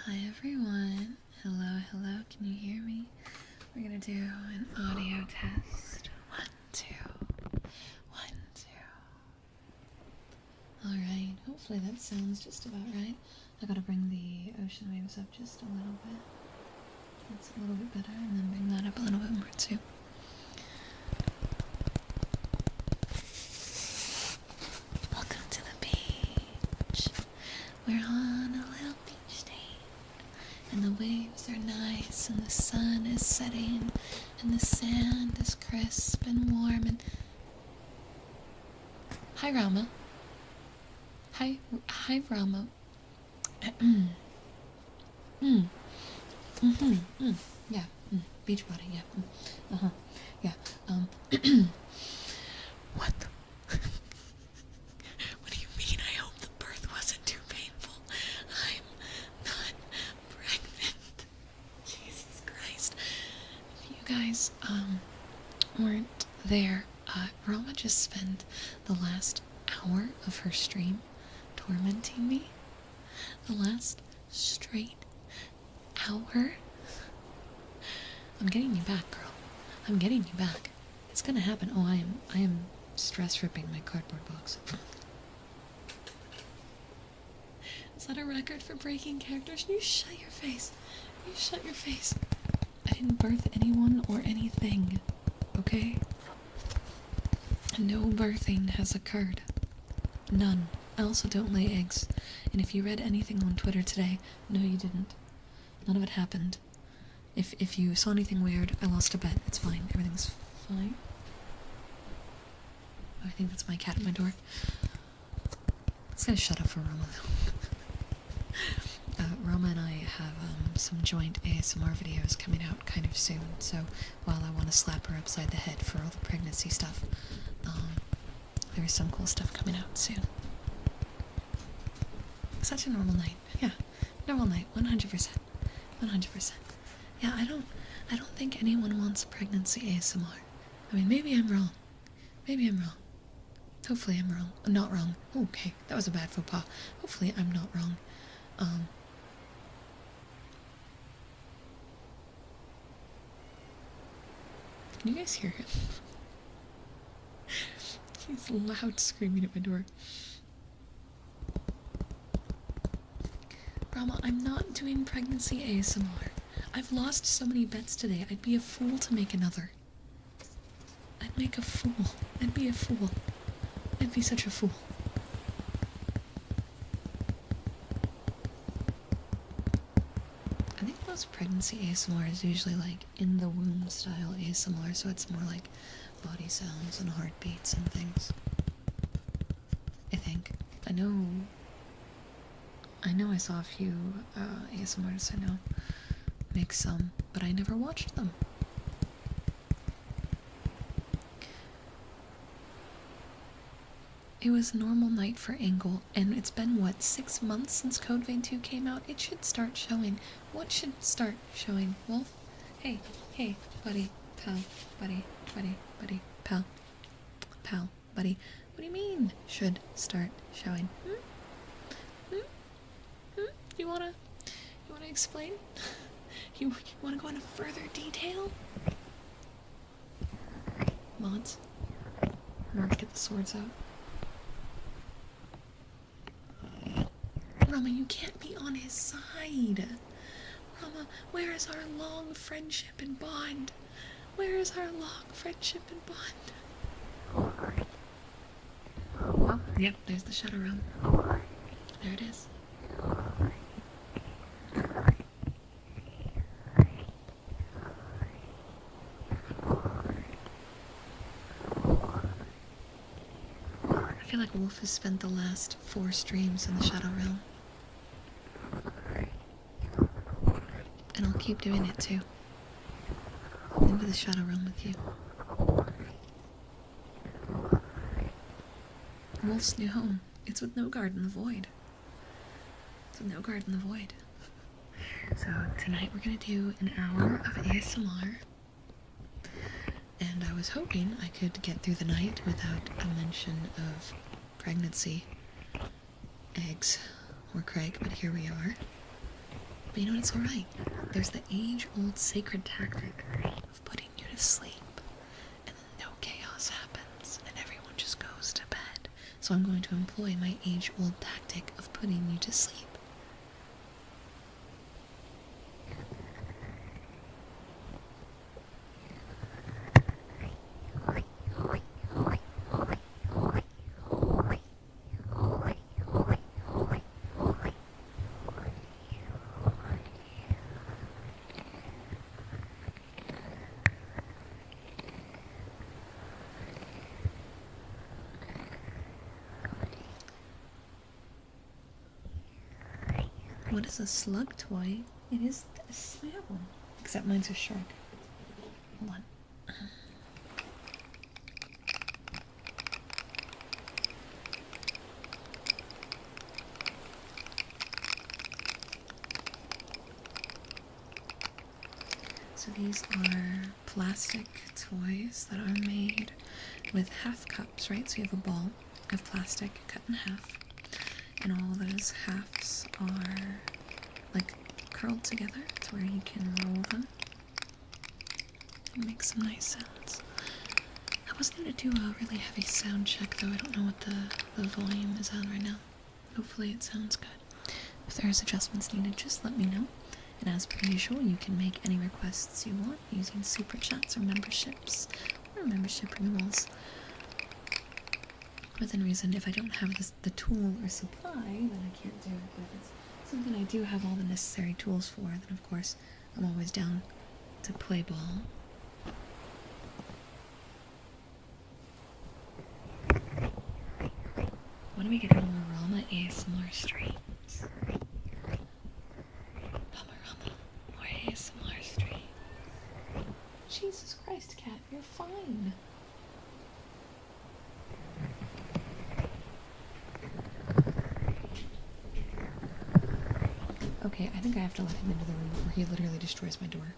Hi everyone. Hello, hello. Can you hear me? We're gonna do an audio test. 1, 2. 1, 2. Alright, hopefully that sounds just about right. I gotta bring the ocean waves up just a little bit. That's a little bit better, and then bring that up a little bit more too. Welcome to the beach. We're on a little beach day. And the waves are nice, and the sun is setting, and the sand is crisp and warm, and... Hi, Rama. Hi, Rama. Yeah, beach body, yeah. Yeah, what the... What do you mean? I hope the birth wasn't too painful. I'm not pregnant. Jesus Christ. If you guys, weren't there, Rama just spent the last hour of her stream tormenting me. The last straight hour. I'm getting you back, girl. I'm getting you back. It's gonna happen. Oh, I am stress ripping my cardboard box. Is that a record for breaking characters? You shut your face. You shut your face. I didn't birth anyone or anything. Okay? No birthing has occurred. None. I also don't lay eggs. And if you read anything on Twitter today, no you didn't. None of it happened. If you saw anything weird, I lost a bet. It's fine. Everything's fine. Oh, I think that's my cat at my door. It's gonna shut up for Rama, though. Rama and I have some joint ASMR videos coming out kind of soon, so while I want to slap her upside the head for all the pregnancy stuff, there's some cool stuff coming out soon. Such a normal night. Yeah, normal night. 100%. 100%. Yeah, I don't think anyone wants pregnancy ASMR. I mean, maybe I'm wrong. Maybe I'm wrong. Hopefully I'm wrong. I'm not wrong. Okay, that was a bad faux pas. Hopefully I'm not wrong. Can you guys hear him? He's loud screaming at my door. Rama, I'm not doing pregnancy ASMR. I've lost so many bets today. I'd be a fool to make another. I'd make a fool. I'd be a fool. I'd be such a fool. I think most pregnancy ASMR is usually like in the womb style ASMR, so it's more like body sounds and heartbeats and things. I think. I know I saw a few ASMRs I know make some, but I never watched them. It was a normal night for Angle, and it's been, what, 6 months since Code Vein 2 came out? It should start showing. What should start showing? Wolf? Hey, buddy, pal, buddy, pal, buddy. What do you mean, should start showing? You wanna explain? You wanna go into further detail? Mods? Mark, get the swords out. Rama, you can't be on his side. Rama, where is our long friendship and bond? Where is our long friendship and bond? Oh, yep, there's the shadow realm. There it is. I feel like Wolf has spent the last 4 streams in the Shadow Realm. And I'll keep doing it too. Into the Shadow Realm with you. Wolf's new home. It's with No Guard in the Void. It's with No Guard in the Void. So tonight we're gonna do an hour of ASMR. And I was hoping I could get through the night without a mention of pregnancy, eggs, or Craig, but here we are. But you know what, it's alright. There's the age-old sacred tactic of putting you to sleep, and then no chaos happens, and everyone just goes to bed. So I'm going to employ my age-old tactic of putting you to sleep. What is a slug toy? It is a snail. Except mine's a shark. Hold on. So these are plastic toys that are made with half cups, right? So you have a ball of plastic cut in half, and all those halves are like curled together to where you can roll them and make some nice sounds. I was going to do a really heavy sound check though. I don't know what the volume is on right now. Hopefully it sounds good. If there's adjustments needed, just let me know. And as per usual, you can make any requests you want using super chats or memberships or membership renewals. Within reason, if I don't have the tool or supply, then I can't do it. But if it's something I do have all the necessary tools for, then of course I'm always down to play ball. When do we get more Rama ASMR streams? Panorama, more ASMR streams. Jesus Christ, cat, you're fine. Okay, I think I have to let him into the room or he literally destroys my door.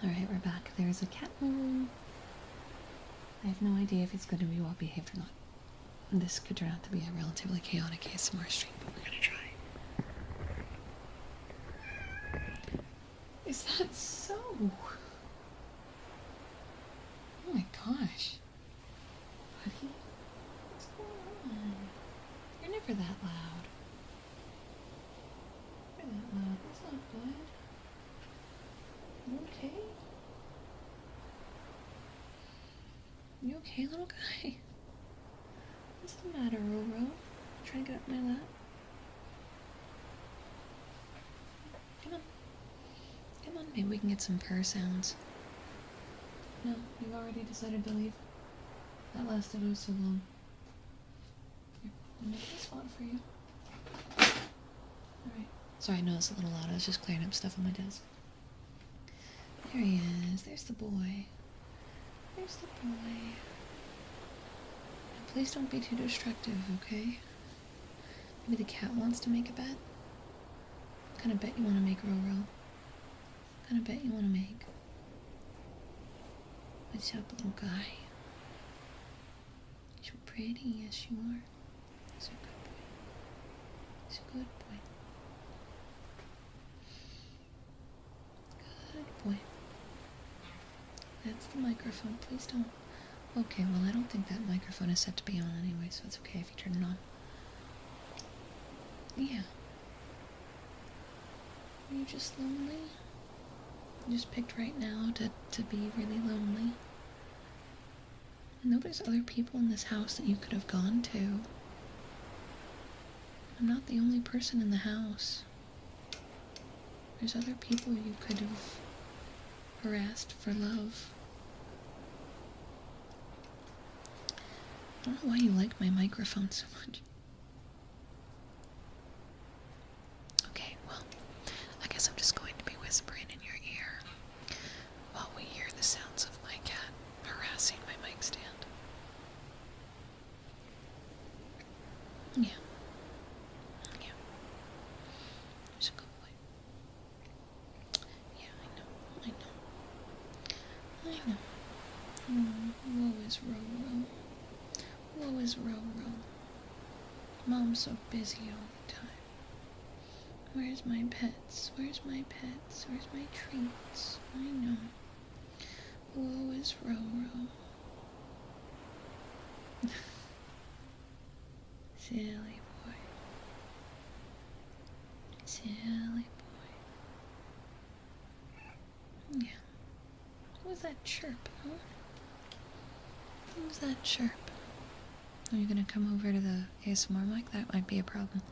Alright, we're back. There's a cat room. I have no idea if it's going to be well behaved or not. This could turn out to be a relatively chaotic ASMR stream, but we're gonna try. Is that so? Oh my gosh. Buddy? What's going on? You're never that loud. You're that loud. That's not good. You okay? You okay, little guy? What's the matter, Roro? Trying to get up my lap? Come on. Come on, maybe we can get some purr sounds. No, you've already decided to leave. That lasted oh so long. Here, I'll make this spot for you. Alright. Sorry, I know it's a little loud. I was just clearing up stuff on my desk. There he is. There's the boy. There's the boy. Now, please don't be too destructive, okay? Maybe the cat wants to make a bet? What kind of bet you want to make, Roro? What kind of bet you want to make? What's up, little guy? You're pretty, yes you are. He's a good boy. He's a good boy. Good boy. That's the microphone. Please don't. Okay, well, I don't think that microphone is set to be on anyway, so it's okay if you turn it on. Yeah. Are you just lonely? You just picked right now to be really lonely. I know there's other people in this house that you could have gone to. I'm not the only person in the house. There's other people you could have harassed for love. I don't know why you like my microphone so much. guess I'm just going to be whispering in your ear while we hear the sounds of my cat harassing my mic stand. Yeah. Yeah. There's a good boy. Yeah, I know. I know. Oh, woe is Roro. Woe is Roro. Mom's so busy all the time. Where's my pets? Where's my pets? Where's my treats? I know. Woe is Roro. Silly boy. Silly boy. Yeah. What was that chirp, huh? What was that chirp? Are you gonna come over to the ASMR mic? That might be a problem.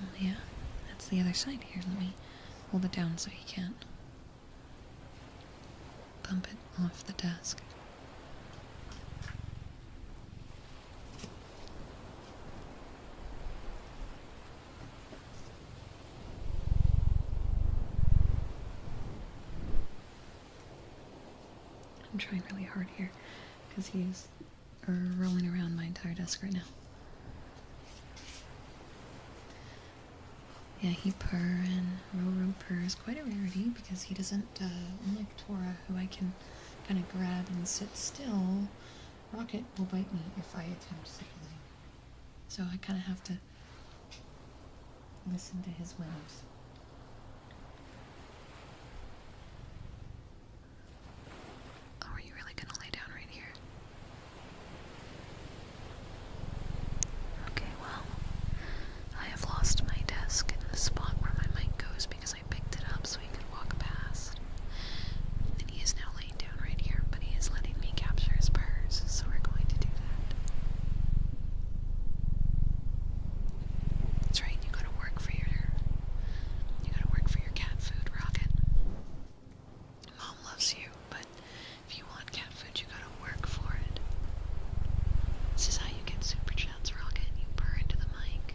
Oh yeah, that's the other side here. Let me hold it down so he can't bump it off the desk. I'm trying really hard here because he's rolling around my entire desk right now. Yeah, he purr and Roro purr is quite a rarity because he doesn't, unlike Tora, who I can kind of grab and sit still, Rocket will bite me if I attempt sitting. So I kind of have to listen to his whims. Oh, are you really gonna lay down right here? Okay, well, I have lost my desk in the spot where my mic goes because I picked it up so he could walk past. And he is now laying down right here, but he is letting me capture his purrs, so we're going to do that. That's right, you gotta work for your cat food, Rocket. Mom loves you, but if you want cat food, you gotta work for it. This is how you get super chats, Rocket. You purr into the mic.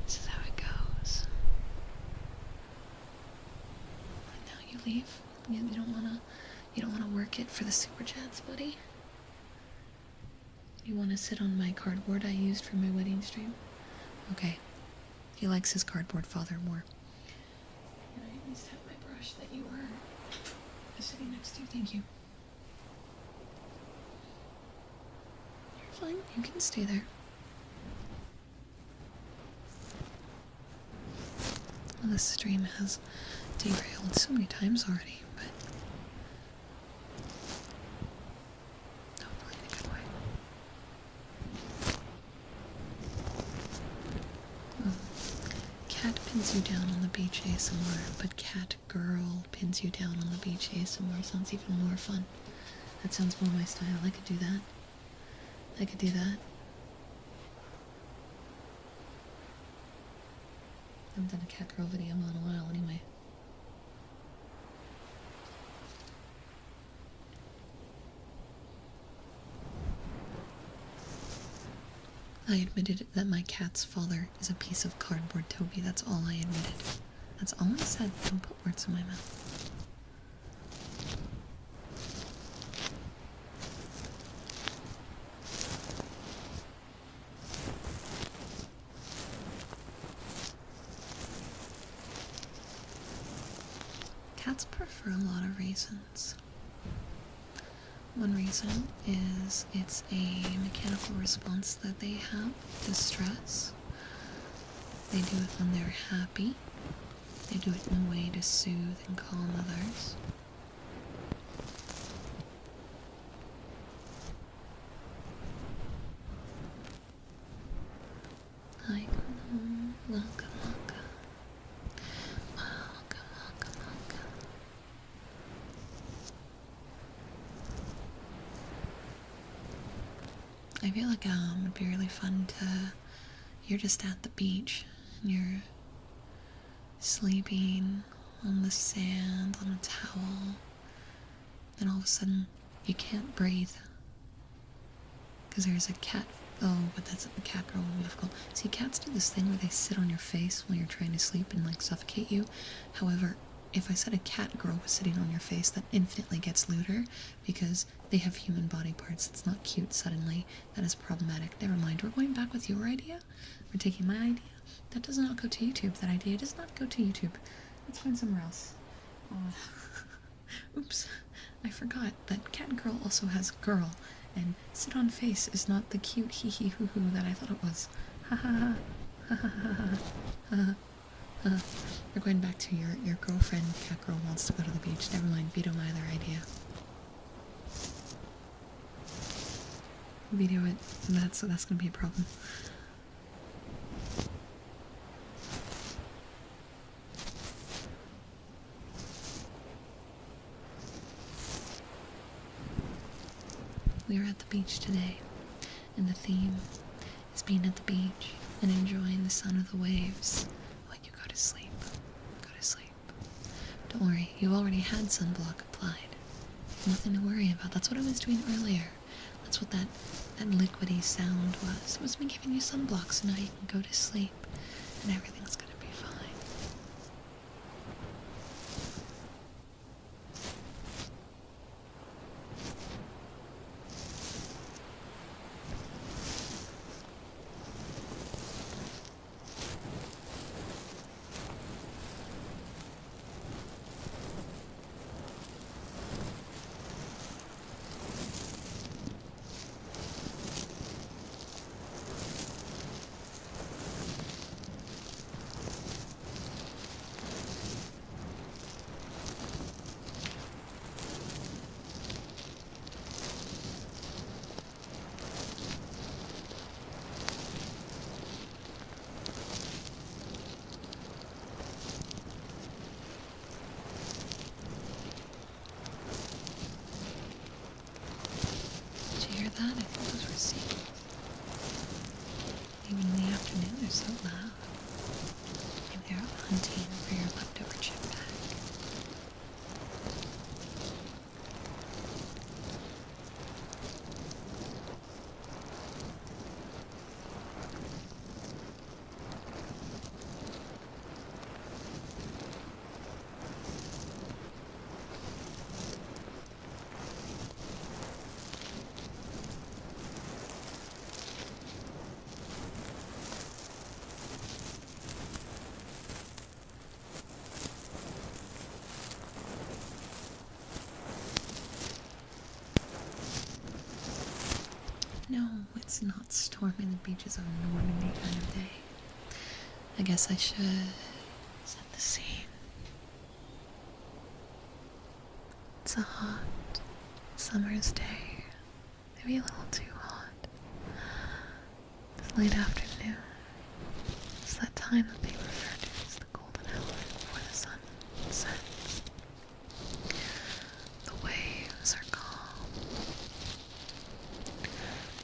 This is how it goes. And now you leave. You don't wanna work it for the super chats, buddy. You wanna sit on my cardboard I used for my wedding stream? Okay. He likes his cardboard father more. And I at least have my brush that you were sitting next to. Thank you. You're fine. You can stay there. Well, this stream has derailed so many times already, but hopefully in a good way. Cat pins you down on the beach ASMR, but cat girl pins you down on the beach ASMR sounds even more fun. That sounds more my style. I could do that. I could do that. I haven't done a cat girl video in a while anyway. I admitted that my cat's father is a piece of cardboard, Toby. That's all I admitted. That's all I said. Don't put words in my mouth. Cats purr for a lot of reasons. One reason is it's a mechanical response that they have to stress. They do it when they're happy. They do it in a way to soothe and calm others. Hi, welcome, welcome. Welcome. I feel like it'd be really fun you're just at the beach and you're sleeping on the sand on a towel, and all of a sudden you can't breathe because there's a cat Oh, but that's a cat girl would be difficult. See, cats do this thing where they sit on your face while you're trying to sleep and like suffocate you. However, if I said a cat girl was sitting on your face, that infinitely gets lewder because they have human body parts. It's not cute suddenly. That is problematic. Never mind. We're going back with your idea. We're taking my idea. That does not go to YouTube. That idea does not go to YouTube. Let's find somewhere else. Oops. I forgot that cat girl also has girl. And sit on face is not the cute hee hee hoo hoo that I thought it was. Ha ha ha. Ha ha ha ha. We're going back to your girlfriend. Cat girl wants to go to the beach. Never mind. Veto my other idea. Veto it. That's gonna be a problem. We are at the beach today, and the theme is being at the beach and enjoying the sound of the waves while you go to sleep. Go to sleep. Don't worry, you already had sunblock applied. Nothing to worry about. That's what I was doing earlier. That's what that liquidy sound was. It was me giving you sunblock, so now you can go to sleep, and everything's gonna be fine. That, I think those were seagulls. Even in the afternoon, they're so loud. Maybe they're out hunting for your leftover chip bag. No, it's not storming the beaches of Normandy kind of day. I guess I should set the scene. It's a hot summer's day. Maybe a little too hot. It's late afternoon. It's that time that they refer to as the golden hour before the sun sets. The waves are calm.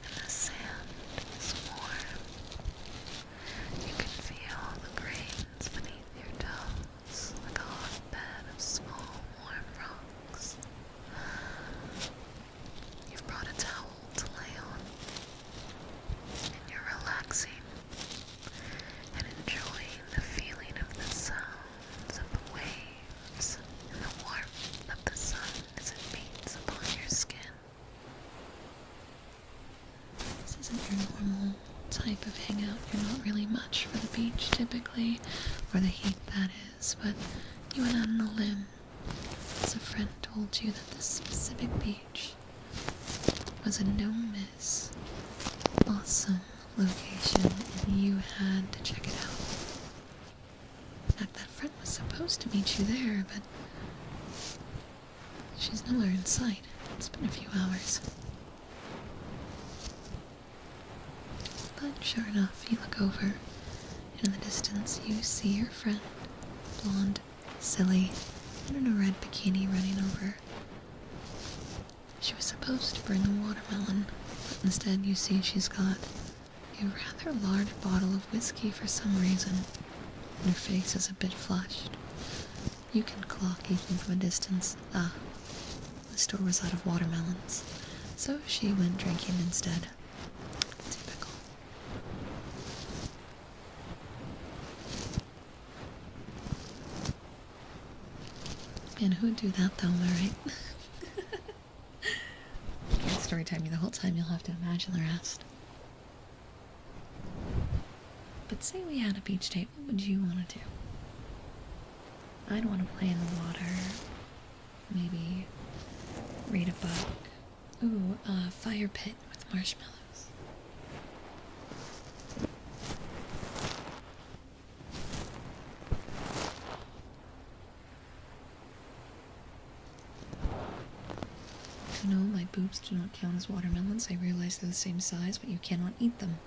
And the sand is warm. You can feel the grains beneath your toes like a hot bed of small warm rocks. You've brought a towel to lay on, and you're relaxing and enjoying the feeling of the sounds of the waves and the warmth of the sun as it beats upon your skin. This isn't your normal type of hangout. You're not really much for the beach typically, or the heat that is, but you went out on a limb as a friend told you that this specific beach was a no-miss, awesome location, and you had to check it out. In fact, that friend was supposed to meet you there, but she's nowhere in sight. It's been a few hours. But sure enough, you look over, and in the distance you see your friend, blonde, silly, and in a red bikini running over. She was supposed to bring a watermelon, but instead you see she's got a rather large bottle of whiskey for some reason, and her face is a bit flushed. You can clock even from a distance. Ah, the store was out of watermelons, so she went drinking instead. Typical. Man, who would do that though, am I right? Story time the whole time, you'll have to imagine the rest. But say we had a beach date, what would you want to do? I'd want to play in the water. Maybe read a book. Ooh, a fire pit with marshmallows. No, my boobs do not count as watermelons. I realize they're the same size, but you cannot eat them.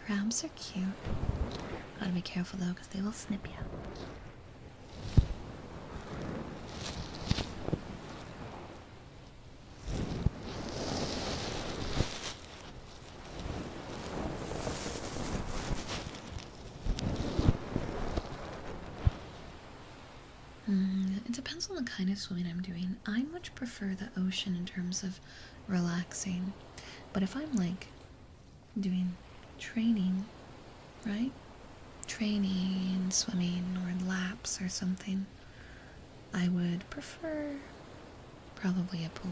Crabs are cute. Gotta be careful though, because they will snip you. It depends on the kind of swimming I'm doing. I much prefer the ocean in terms of relaxing. But if I'm like doing training, right? Training, swimming, or laps or something, I would prefer probably a pool.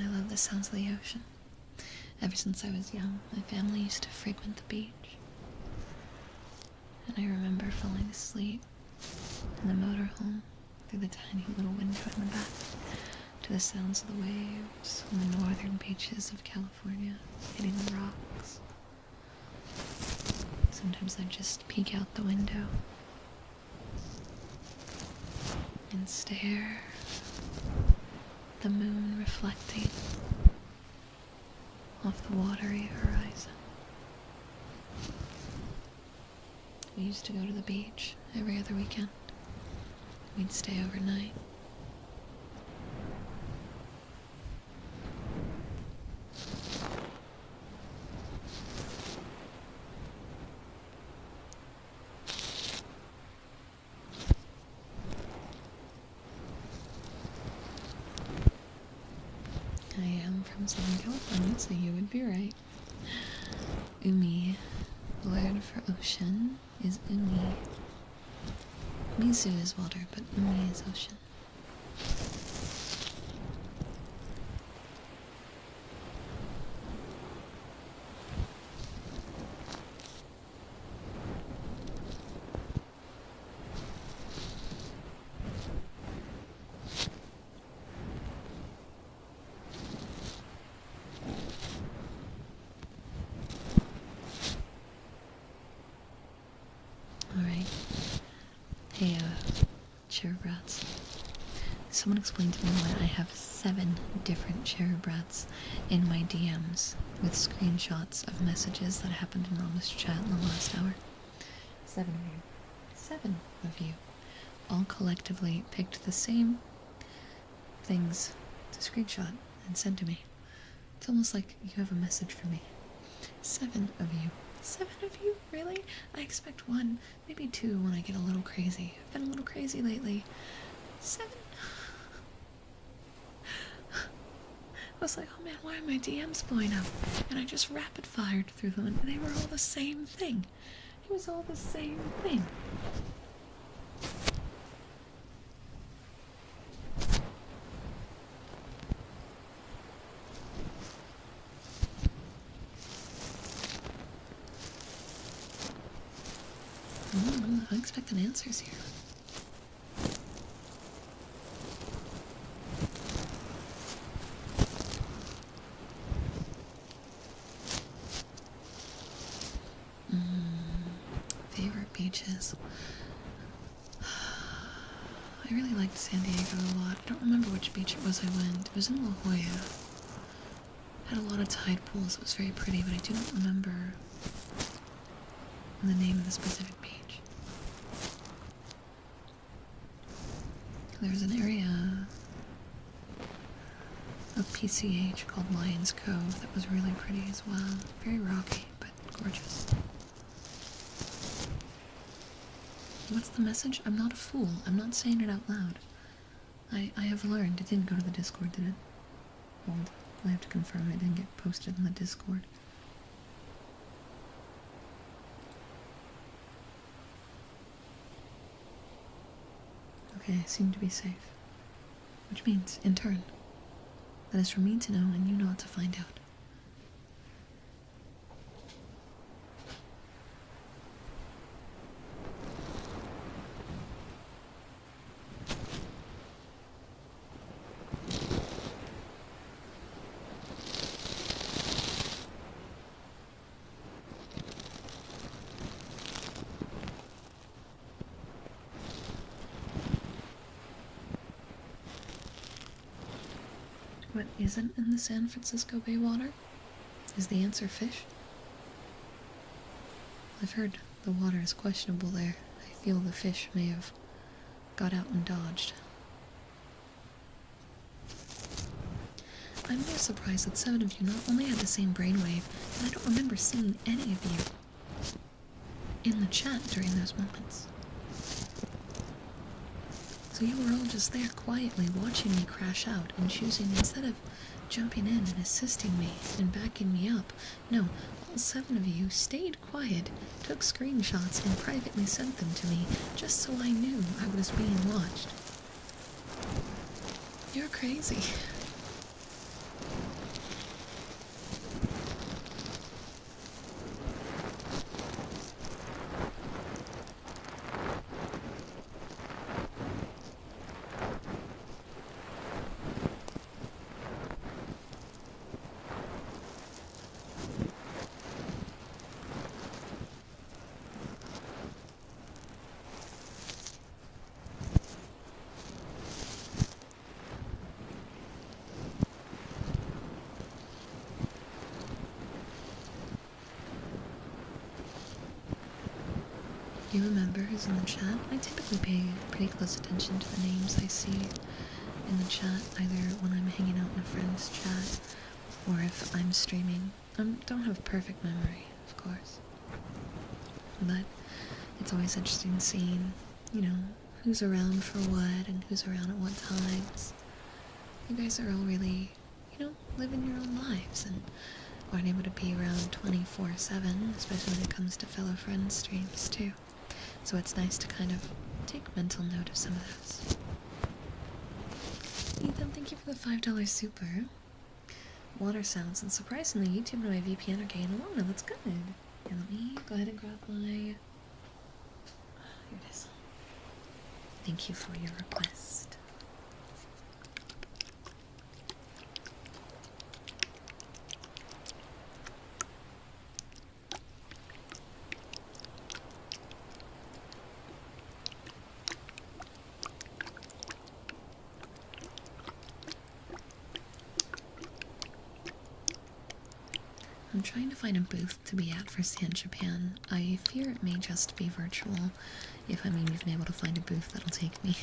I love the sounds of the ocean. Ever since I was young, my family used to frequent the beach. And I remember falling asleep in the motorhome through the tiny little window in the back to the sounds of the waves on the northern beaches of California hitting the rocks. Sometimes I'd just peek out the window and stare, the moon reflecting off the watery horizon. We used to go to the beach every other weekend. We'd stay overnight. I am from Southern California, so you would be right. Umi, the word for ocean, is umi. Mizu is water, but umi is ocean. Alright. Hey, cherub rats. Someone explained to me why I have 7 different cherub rats in my DMs with screenshots of messages that happened in Mama's chat in the last hour. 7 of you. 7 of you. All collectively picked the same things to screenshot and send to me. It's almost like you have a message for me. 7 of you. 7 of you? Really? I expect 1, maybe 2 when I get a little crazy. I've been a little crazy lately. 7? was like, oh man, why are my DMs blowing up? And I just rapid fired through them, and they were all the same thing. It was all the same thing. I'm expecting answers here. Favorite beaches. I really liked San Diego a lot. I don't remember which beach it was I went. It was in La Jolla. Had a lot of tide pools. It was very pretty, but I do not remember the name of the specific beach. There's an area of PCH called Lions Cove that was really pretty as well. Very rocky, but gorgeous. What's the message? I'm not a fool. I'm not saying it out loud. I have learned. It didn't go to the Discord, did it? Hold. I have to confirm it didn't get posted in the Discord. Okay, I seem to be safe. Which means, in turn, that is for me to know and you not to find out. What isn't in the San Francisco Bay water? Is the answer fish? I've heard the water is questionable there. I feel the fish may have got out and dodged. I'm more surprised that 7 of you not only had the same brainwave, and I don't remember seeing any of you in the chat during those moments. So you were all just there quietly watching me crash out and choosing, instead of jumping in and assisting me and backing me up, no, all 7 of you stayed quiet, took screenshots and privately sent them to me just so I knew I was being watched. You're crazy. You remember who's in the chat? I typically pay pretty close attention to the names I see in the chat, either when I'm hanging out in a friend's chat, or if I'm streaming. I don't have perfect memory, of course. But it's always interesting seeing, you know, who's around for what and who's around at what times. You guys are all really, you know, living your own lives and aren't able to be around 24/7, especially when it comes to fellow friends' streams too. So it's nice to kind of take mental note of some of those. Ethan, thank you for the $5 super. Water sounds, and surprisingly, YouTube and my VPN are getting along now. That's good. Yeah, let me go ahead and grab my... Here it is. Thank you for your request. I'm trying to find a booth to be at for Stan Japan. I fear it may just be virtual, if I'm even able to find a booth that'll take me.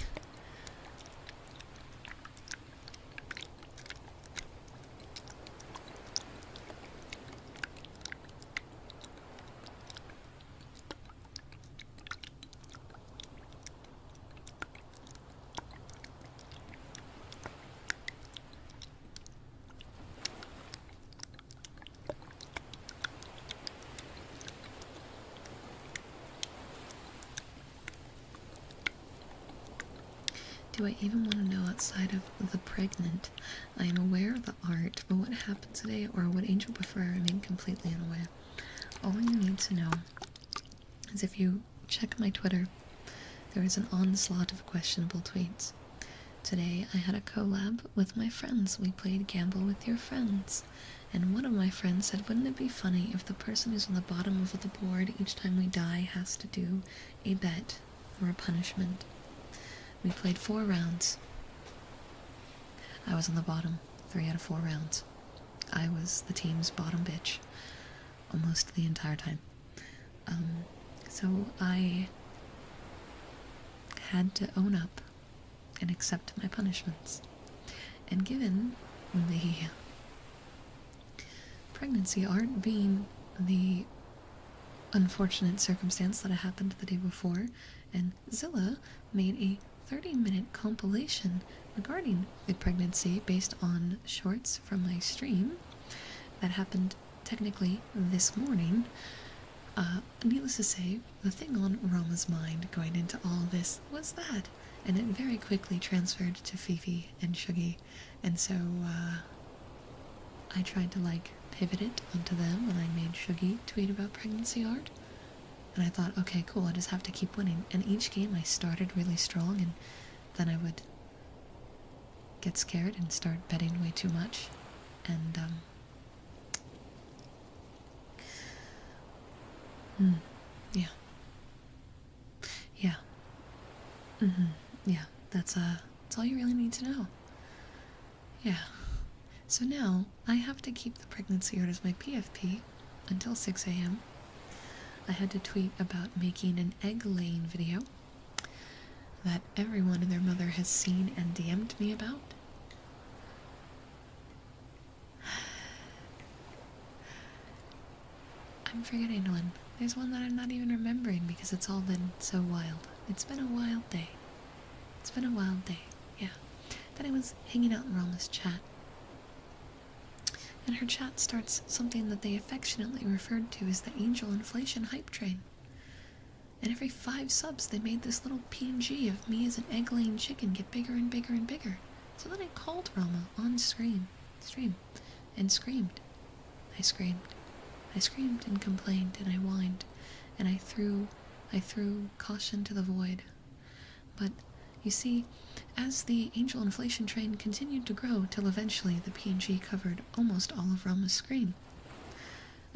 Do I even want to know outside of the pregnant? I am aware of the art, but what happened today or what Angel prefer, I remain completely unaware. All you need to know is if you check my Twitter, there is an onslaught of questionable tweets. Today I had a collab with my friends. We played Gamble with Your Friends. And one of my friends said, wouldn't it be funny if the person who's on the bottom of the board each time we die has to do a bet or a punishment? We played 4 rounds. I was on the bottom 3 out of 4 rounds. I was the team's bottom bitch almost the entire time. So I had to own up and accept my punishments. And given the pregnancy art being the unfortunate circumstance that had happened the day before, and Zilla made a 30-minute compilation regarding the pregnancy based on shorts from my stream that happened technically this morning. Needless to say, the thing on Rama's mind going into all of this was that, and it very quickly transferred to Fifi and Shuggy, and so I tried to pivot it onto them, and I made Shuggy tweet about pregnancy art, and I thought, okay, cool, I just have to keep winning. And each game I started really strong, and then I would get scared and start betting way too much, and yeah, that's all you really need to know. Yeah. So now I have to keep the pregnancy art as my PFP until 6 a.m. I had to tweet about making an egg-laying video that everyone and their mother has seen and DM'd me about. I'm forgetting one. There's one that I'm not even remembering because it's all been so wild. It's been a wild day. It's been a wild day, yeah. Then I was hanging out in Rama's chat, and her chat starts something that they affectionately referred to as the Angel Inflation Hype Train. And every 5 subs they made this little PNG of me as an egg-laying chicken get bigger and bigger and bigger. So then I called Rama on stream, and screamed. I screamed and complained, and I whined, and I threw caution to the void. But you see, as the Angel Inflation Train continued to grow till eventually the PNG covered almost all of Rama's screen,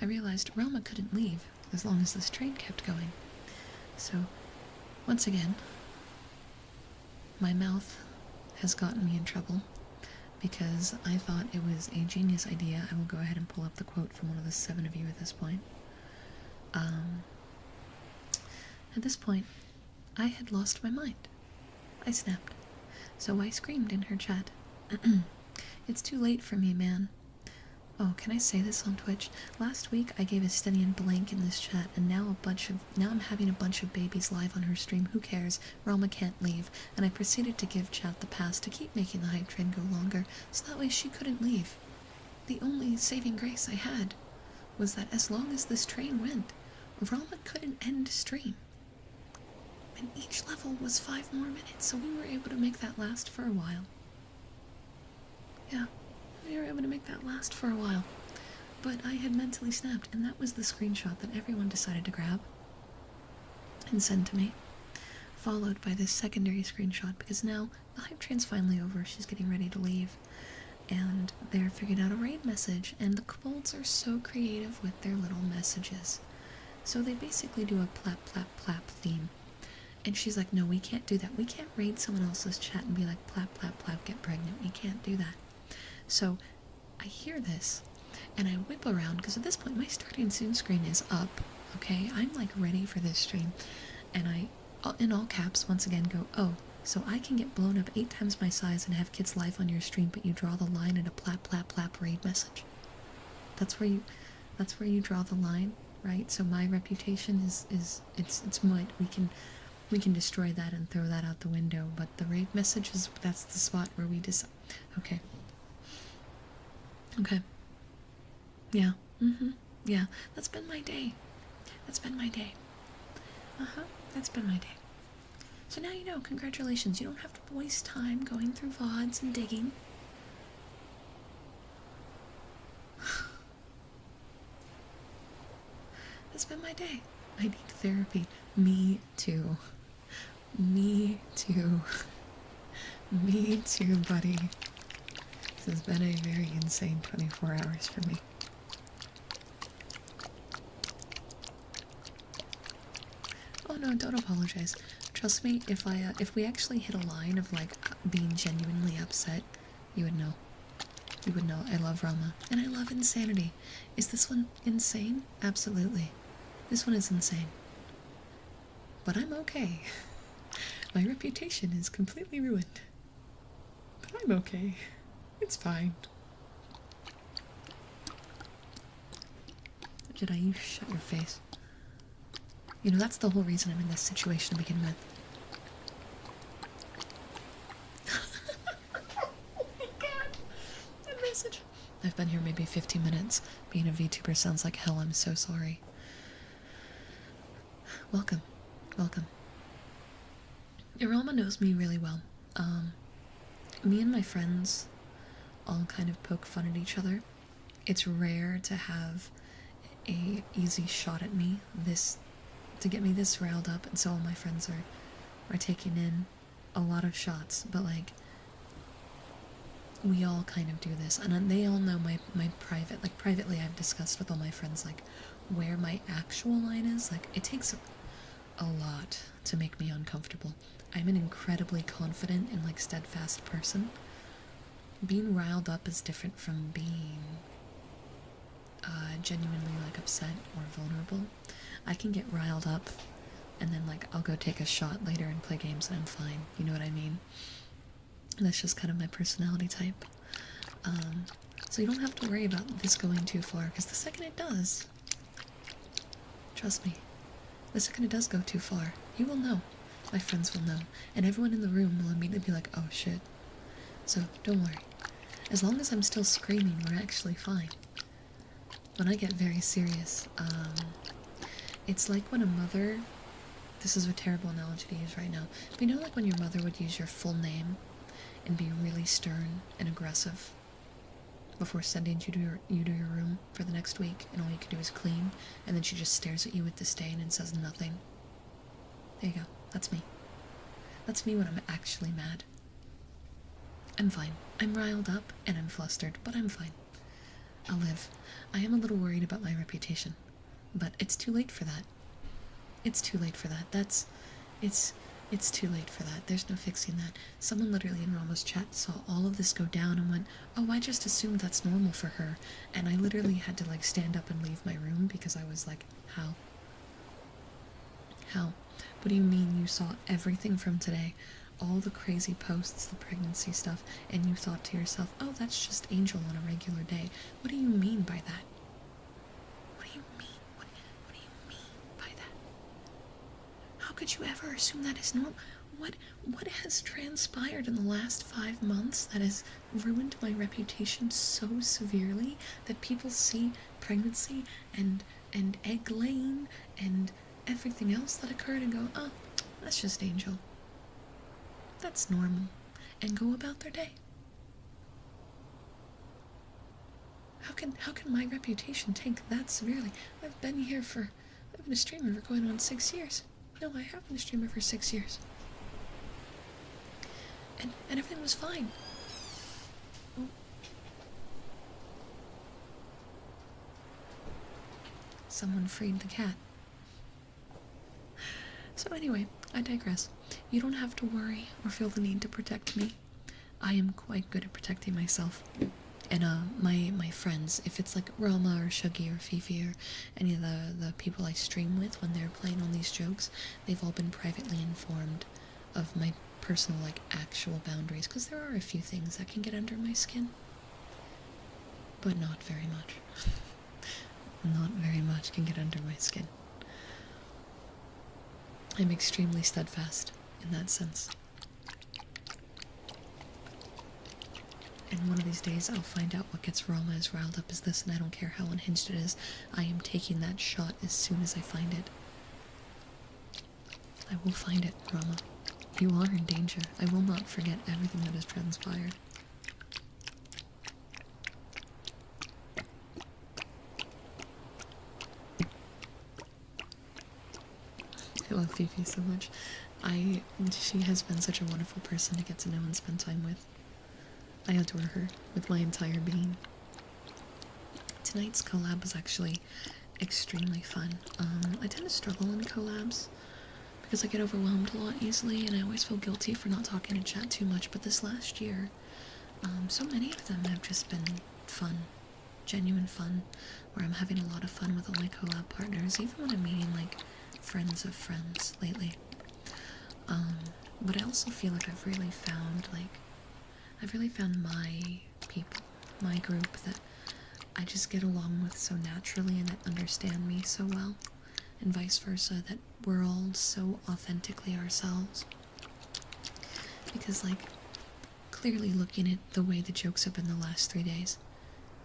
I realized Rama couldn't leave as long as this train kept going. So, once again, my mouth has gotten me in trouble because I thought it was a genius idea. I will go ahead and pull up the quote from one of the 7 of you at this point. At this point, I had lost my mind. I snapped. So I screamed in her chat. It's too late for me, man. Oh, can I say this on Twitch? Last week I gave Estenian blank in this chat, and now I'm having a bunch of babies live on her stream. Who cares? Rama can't leave. And I proceeded to give chat the pass to keep making the hype train go longer, so that way she couldn't leave. The only saving grace I had was that as long as this train went, Rama couldn't end stream. And each level was 5 more minutes, so we were able to make that last for a while. Yeah, we were able to make that last for a while. But I had mentally snapped, and that was the screenshot that everyone decided to grab and send to me, followed by this secondary screenshot, because now the hype train's finally over, she's getting ready to leave, and they're figuring out a raid message, and the kobolds are so creative with their little messages. So they basically do a plap, plap, plap theme. And she's like, no, we can't do that. We can't raid someone else's chat and be like, plap, plap, plap, get pregnant. We can't do that. So I hear this, and I whip around, because at this point my starting soon screen is up, okay? I'm ready for this stream. And I, in all caps, once again go, oh, so I can get blown up 8 times my size and have kids live on your stream, but you draw the line at a plap, plap, plap raid message. That's where you draw the line, right? So my reputation it's mud. We can destroy that and throw that out the window, but the raid message that's the spot where we decide. Okay. Yeah. Yeah. That's been my day. That's been my day. That's been my day. So now you know, congratulations. You don't have to waste time going through VODs and digging. That's been my day. I need therapy. Me too. Me too. Me too, buddy. This has been a very insane 24 hours for me. Oh no, don't apologize. Trust me, if we actually hit a line of like being genuinely upset, you would know. You would know. I love Rama and I love insanity. Is this one insane? Absolutely. This one is insane. But I'm okay. My reputation is completely ruined. But I'm okay. It's fine. Did I shut your face? You know, that's the whole reason I'm in this situation to begin with. Oh my god! That message. I've been here maybe 15 minutes. Being a VTuber sounds like hell. I'm so sorry. Welcome. Welcome. Irama knows me really well. Me and my friends all kind of poke fun at each other. It's rare to have a easy shot at me to get me this riled up, and so all my friends are taking in a lot of shots, but like we all kind of do this, and they all know my private, like privately I've discussed with all my friends like where my actual line is. Like it takes a lot to make me uncomfortable. I'm an incredibly confident and like steadfast person. Being riled up is different from being genuinely like upset or vulnerable. I can get riled up and then like I'll go take a shot later and play games and I'm fine. You know what I mean? And that's just kind of my personality type. So you don't have to worry about this going too far, because the second it does, trust me, the second it does go too far, you will know. My friends will know, and everyone in the room will immediately be like, oh shit. So don't worry. As long as I'm still screaming, we're actually fine. When I get very serious, it's like when a mother, this is a terrible analogy to use right now, but you know like when your mother would use your full name and be really stern and aggressive before sending you to your room for the next week, and all you can do is clean, and then she just stares at you with disdain and says nothing. There you go. That's me. That's me when I'm actually mad. I'm fine. I'm riled up and I'm flustered, but I'm fine. I'll live. I am a little worried about my reputation, but it's too late for that. It's too late for that. It's too late for that. There's no fixing that. Someone literally in Rama's chat saw all of this go down and went, oh, I just assumed that's normal for her. And I literally had to like stand up and leave my room because I was like, how? How? What do you mean you saw everything from today? All the crazy posts, the pregnancy stuff, and you thought to yourself, oh, that's just Angel on a regular day. What do you mean by that? What do you mean? What do you mean by that? How could you ever assume that is normal? What has transpired in the last 5 months that has ruined my reputation so severely that people see pregnancy and egg laying and everything else that occurred and go, oh, that's just Angel. That's normal, and go about their day. How can my reputation tank that severely? I've been a streamer for going on 6 years. No, I have been a streamer for 6 years. And everything was fine. Oh. Someone freed the cat. So anyway, I digress. You don't have to worry or feel the need to protect me. I am quite good at protecting myself. And my friends, if it's like Rama or Shuggy or Fifi or any of the people I stream with when they're playing on these jokes, they've all been privately informed of my personal, like, actual boundaries, because there are a few things that can get under my skin. But not very much. Not very much can get under my skin. I'm extremely steadfast in that sense. And one of these days I'll find out what gets Rama as riled up as this, and I don't care how unhinged it is. I am taking that shot as soon as I find it. I will find it, Rama. You are in danger. I will not forget everything that has transpired. I love Fifi so much. She has been such a wonderful person to get to know and spend time with. I adore her with my entire being. Tonight's collab was actually extremely fun. I tend to struggle in collabs because I get overwhelmed a lot easily, and I always feel guilty for not talking in chat too much, but this last year, so many of them have just been fun. Genuine fun, where I'm having a lot of fun with all my collab partners, even when I'm meeting, like, friends of friends lately. But I also feel like I've really found my people, my group that I just get along with so naturally and that understand me so well, and vice versa, that we're all so authentically ourselves. Because, like, clearly looking at the way the jokes have been the last 3 days,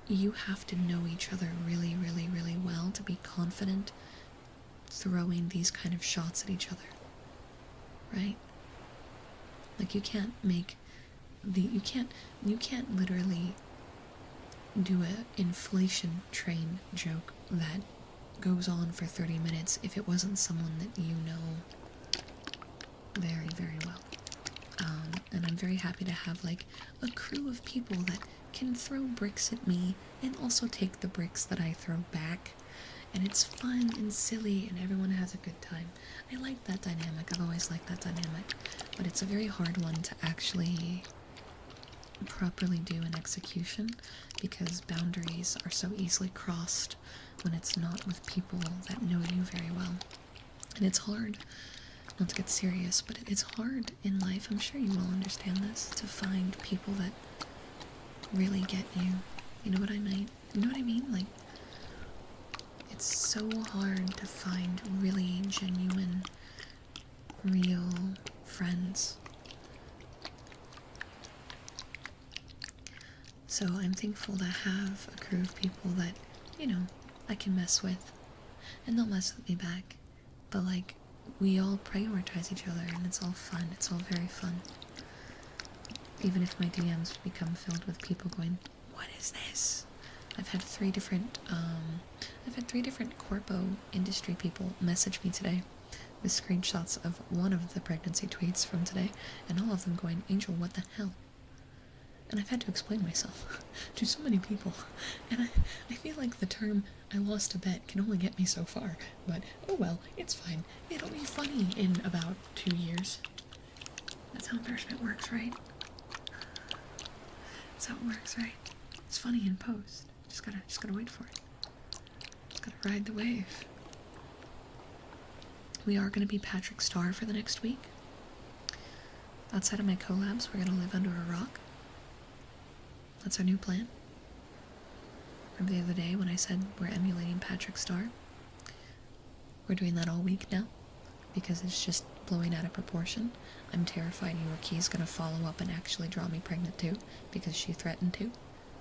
you have to know each other really, really, really well to be confident throwing these kind of shots at each other, right? Like, you can't literally do a inflation train joke that goes on for 30 minutes if it wasn't someone that you know very, very well. And I'm very happy to have, like, a crew of people that can throw bricks at me and also take the bricks that I throw back. And it's fun and silly and everyone has a good time. I like that dynamic. I've always liked that dynamic. But it's a very hard one to actually properly do in execution, because boundaries are so easily crossed when it's not with people that know you very well. And it's hard, not to get serious, but it's hard in life, I'm sure you will understand this, to find people that really get you. You know what I mean? You know what I mean? Like, it's so hard to find really genuine, real friends. So I'm thankful to have a crew of people that, you know, I can mess with, and they'll mess with me back. But, like, we all prioritize each other, and it's all fun. It's all very fun. Even if my DMs become filled with people going, "What is this?" I've had three different corpo industry people message me today with screenshots of one of the pregnancy tweets from today, and all of them going, "Angel, what the hell?" And I've had to explain myself to so many people. And I feel like the term "I lost a bet" can only get me so far. But, oh well, it's fine. It'll be funny in about 2 years. That's how embarrassment works, right? That's how it works, right? It's funny in post. Just gotta wait for it. Just gotta ride the wave. We are gonna be Patrick Star for the next week. Outside of my collabs, we're gonna live under a rock. That's our new plan. Remember the other day when I said we're emulating Patrick Star? We're doing that all week now, because it's just blowing out of proportion. I'm terrified Yorkie's gonna follow up and actually draw me pregnant too, because she threatened to,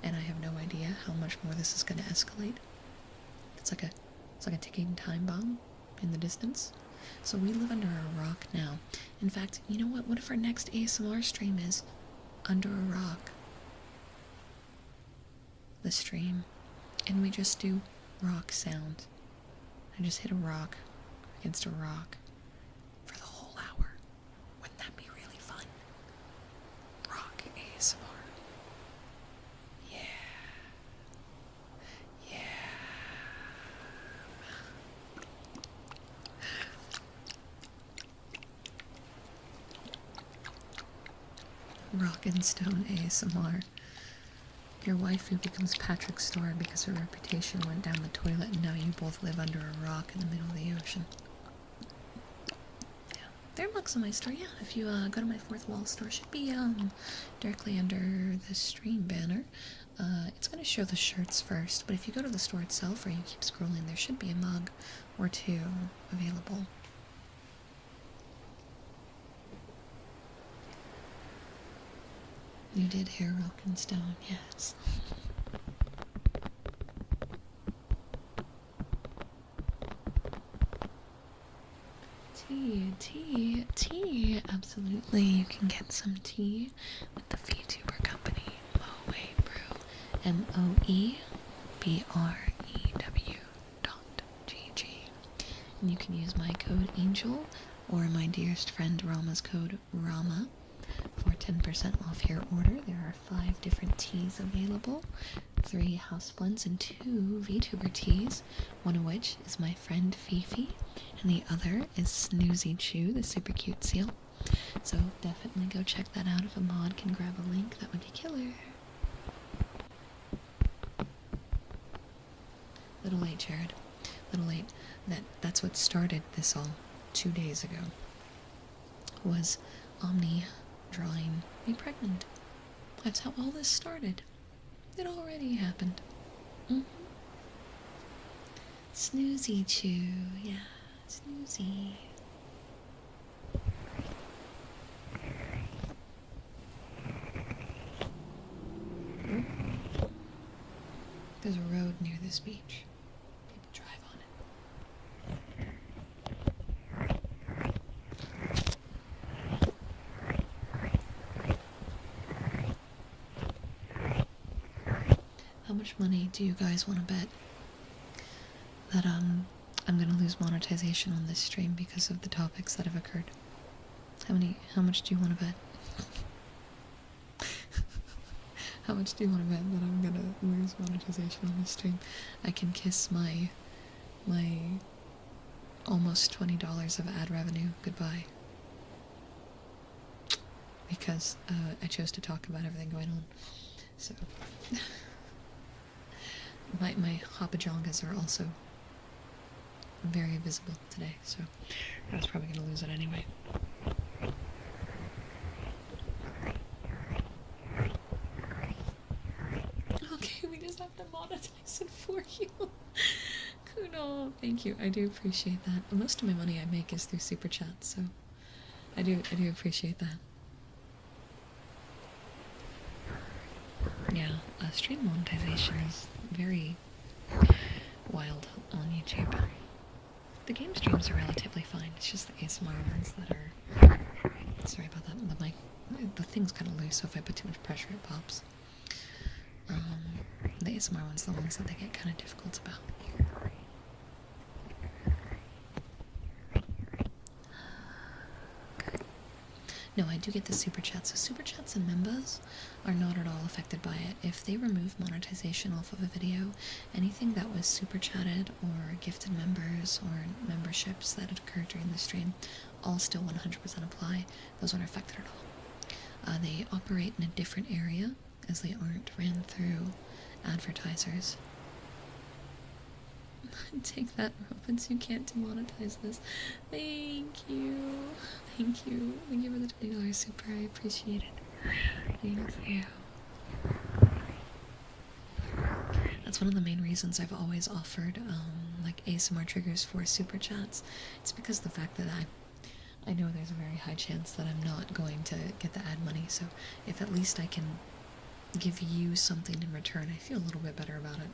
and I have no idea how much more this is gonna escalate. It's like a ticking time bomb in the distance. So we live under a rock now. In fact, you know what? What if our next ASMR stream is under a rock? The stream, and we just do rock sounds. I just hit a rock against a rock for the whole hour. Wouldn't that be really fun? Rock ASMR. Yeah. Yeah. Rock and Stone ASMR. Your waifu becomes Patrick Star because her reputation went down the toilet, and now you both live under a rock in the middle of the ocean. Yeah, there are books on my store. Yeah, if you go to my fourth wall store, should be directly under the stream banner. It's gonna show the shirts first, but if you go to the store itself or you keep scrolling, there should be a mug or two available. You did hair rock and stone, yes. Tea, absolutely. Apparently you can get some tea with the VTuber company Moebrew, MOEBREW.GG, and you can use my code ANGEL or my dearest friend Rama's code RAMA for 10% off your order. There are 5 different teas available, 3 house blends and 2 VTuber teas, one of which is my friend Fifi, and the other is Snoozy Chew, the super cute seal. So definitely go check that out. If a mod can grab a link, that would be killer. Little late, Jared. Little late. That's what started this all 2 days ago. Was Omni drawing me pregnant. That's how all this started. It already happened. Snoozy Chew. Yeah, Snoozy. There's a road near this beach. People drive on it. How much money do you guys want to bet that I'm gonna lose monetization on this stream because of the topics that have occurred? How much do you want to bet? How much do you want to bet that I'm gonna lose monetization on this stream? I can kiss my almost $20 of ad revenue goodbye. Because I chose to talk about everything going on. So my hopajongas are also very visible today, so I was probably gonna lose it anyway. Okay, we just have to monetize it for you. Kuno, thank you. I do appreciate that. Most of my money I make is through super chats, so I do appreciate that. Yeah, stream monetization is very wild on YouTube. The game streams are relatively fine. It's just the ASMR ones that are... Sorry about that. The thing's kind of loose, so if I put too much pressure, it pops. The ASMR ones, the ones that they get kind of difficult about. No, I do get the super chats. So super chats and members are not at all affected by it. If they remove monetization off of a video, anything that was super chatted or gifted members or memberships that had occurred during the stream all still 100% apply. Those aren't affected at all. They operate in a different area as they aren't ran through advertisers. Take that, Robins. You can't demonetize this. Thank you. Thank you. Thank you for the $20 super. I appreciate it. Thank you. That's one of the main reasons I've always offered like ASMR triggers for super chats. It's because the fact that I know there's a very high chance that I'm not going to get the ad money, so if at least I can give you something in return, I feel a little bit better about it.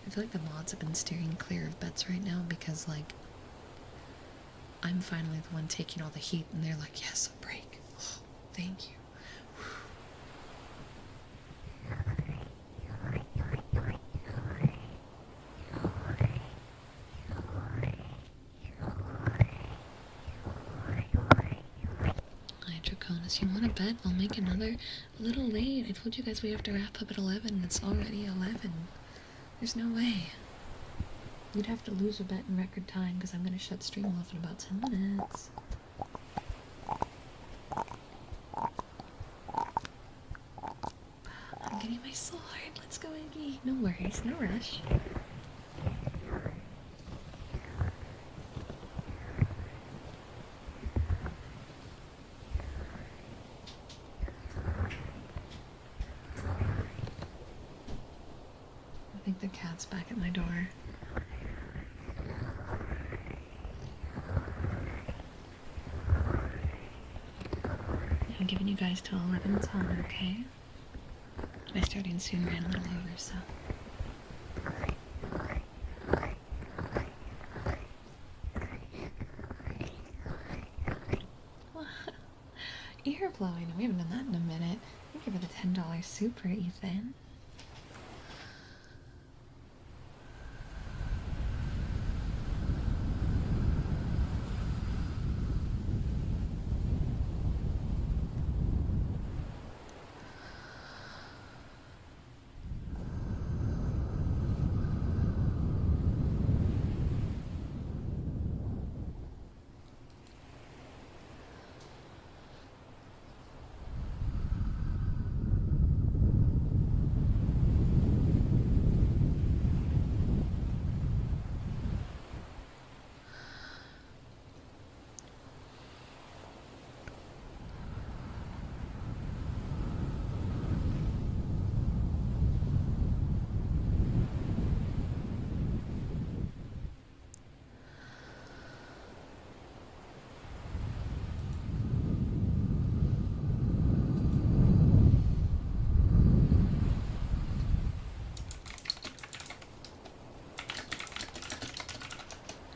I feel like the mods have been steering clear of bets right now because, like, I'm finally the one taking all the heat and they're like, yes, a break. Oh, thank you. You want to bet? I'll make another. A little late. I told you guys we have to wrap up at 11. It's already 11. There's no way. You'd have to lose a bet in record time because I'm going to shut stream off in about 10 minutes. I'm getting my sword. Let's go, Iggy. No worries. No rush. I think the cat's back at my door. I'm giving you guys till 11 time, okay? My starting soon ran a little over, so. Earblowing. We haven't done that in a minute. Thank you for the $10 super, Ethan.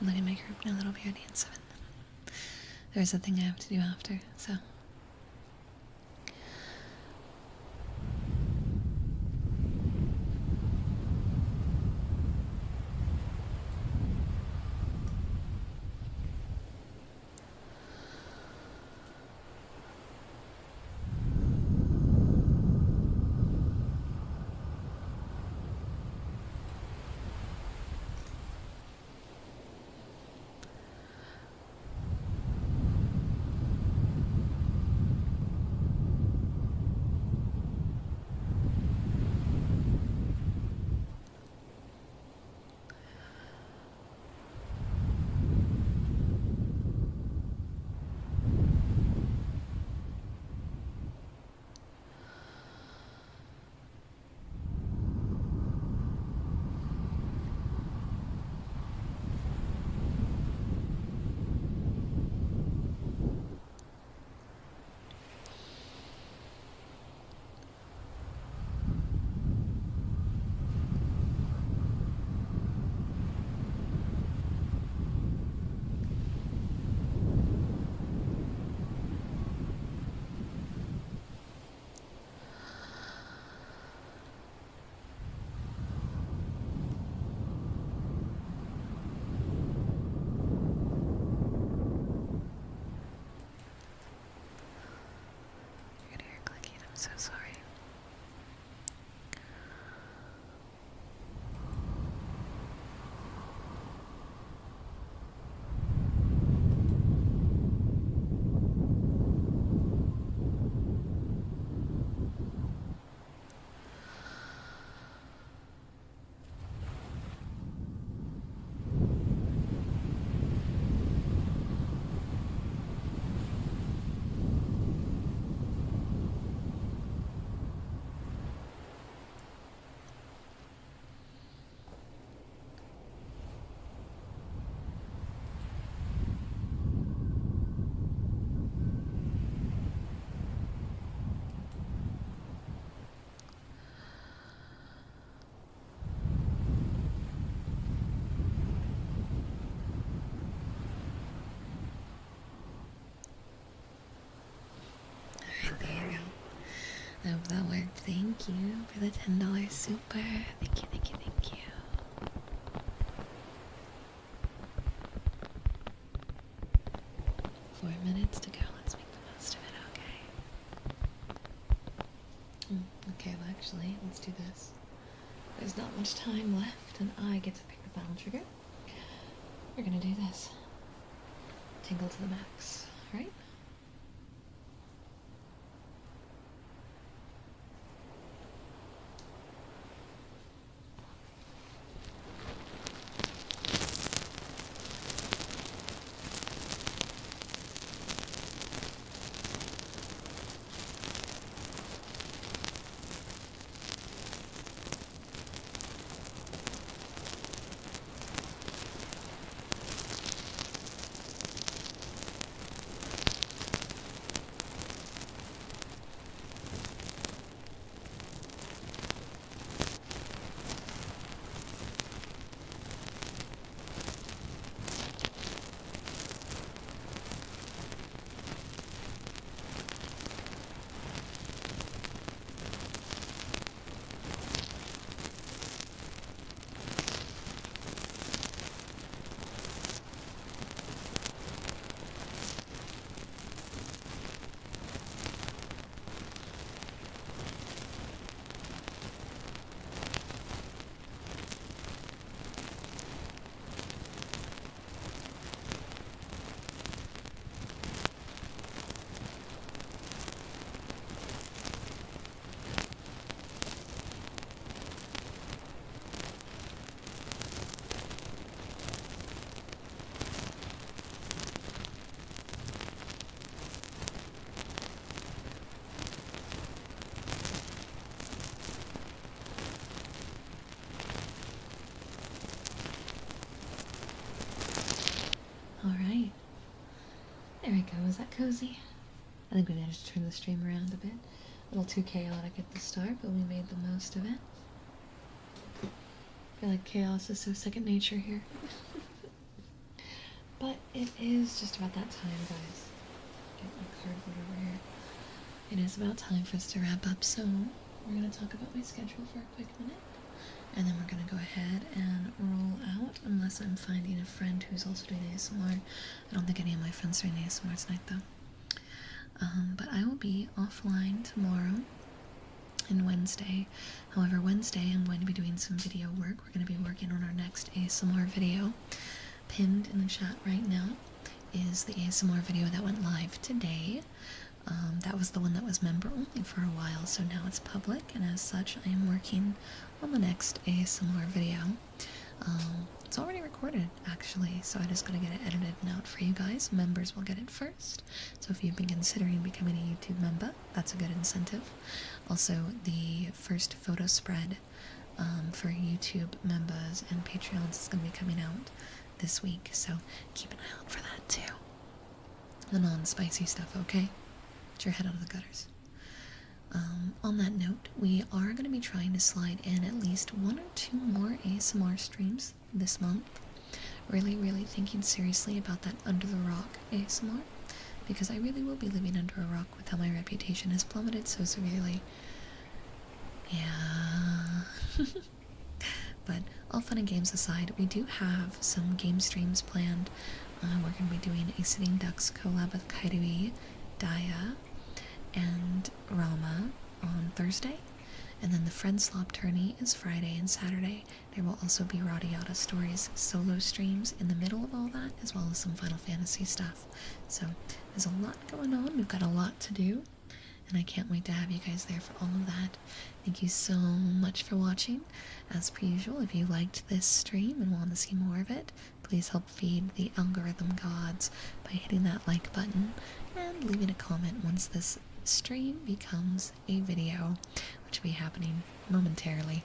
I'm letting my group know that'll be ready in 7. There's a thing I have to do after, so. So sorry. I hope that worked. Thank you for the $10 super. Thank you, thank you, thank you. Four minutes to go. Let's make the most of it, okay? Okay, well actually, let's do this. There's not much time left, and I get to pick the final trigger. We're gonna do this. Tingle to the max, right? go. Is that cozy? I think we managed to turn the stream around a bit. A little too chaotic at the start, but we made the most of it. I feel like chaos is so second nature here. But it is just about that time, guys. Get my cardboard over here. It is about time for us to wrap up, so we're going to talk about my schedule for a quick minute. And then we're going to go ahead and roll out, unless I'm finding a friend who's also doing ASMR. I don't think any of my friends are doing ASMR tonight, though. But I will be offline tomorrow and Wednesday. However, Wednesday I'm going to be doing some video work. We're going to be working on our next ASMR video. Pinned in the chat right now is the ASMR video that went live today. That was the one that was member only for a while, so now it's public, and as such I am working on the next ASMR video. It's already recorded, actually, so I just gotta get it edited and out for you guys. Members will get it first, so if you've been considering becoming a YouTube member, that's a good incentive. Also, the first photo spread for YouTube members and Patreons is going to be coming out this week, so keep an eye out for that too. The non-spicy stuff, okay? Get your head out of the gutters. On that note, we are going to be trying to slide in at least 1 or 2 more ASMR streams this month. Really thinking seriously about that Under the Rock ASMR, because I really will be living under a rock with how my reputation has plummeted so severely. Yeah. But all fun and games aside, we do have some game streams planned. We're going to be doing a Sitting Ducks collab with Kairui, Daya, and Rama on Thursday. And then the Friend Slop tourney is Friday and Saturday. There will also be Radiata Stories solo streams in the middle of all that, as well as some Final Fantasy stuff. So there's a lot going on. We've got a lot to do, and I can't wait to have you guys there for all of that. Thank you so much for watching. As per usual, if you liked this stream and want to see more of it, please help feed the algorithm gods by hitting that like button and leaving a comment once this stream becomes a video, which will be happening momentarily.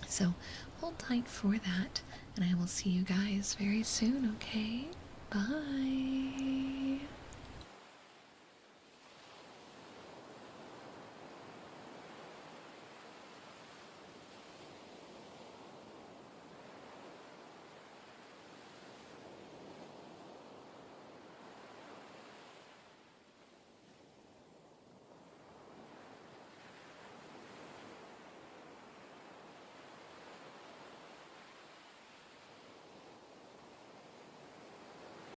So hold tight for that, and I will see you guys very soon, okay? Bye!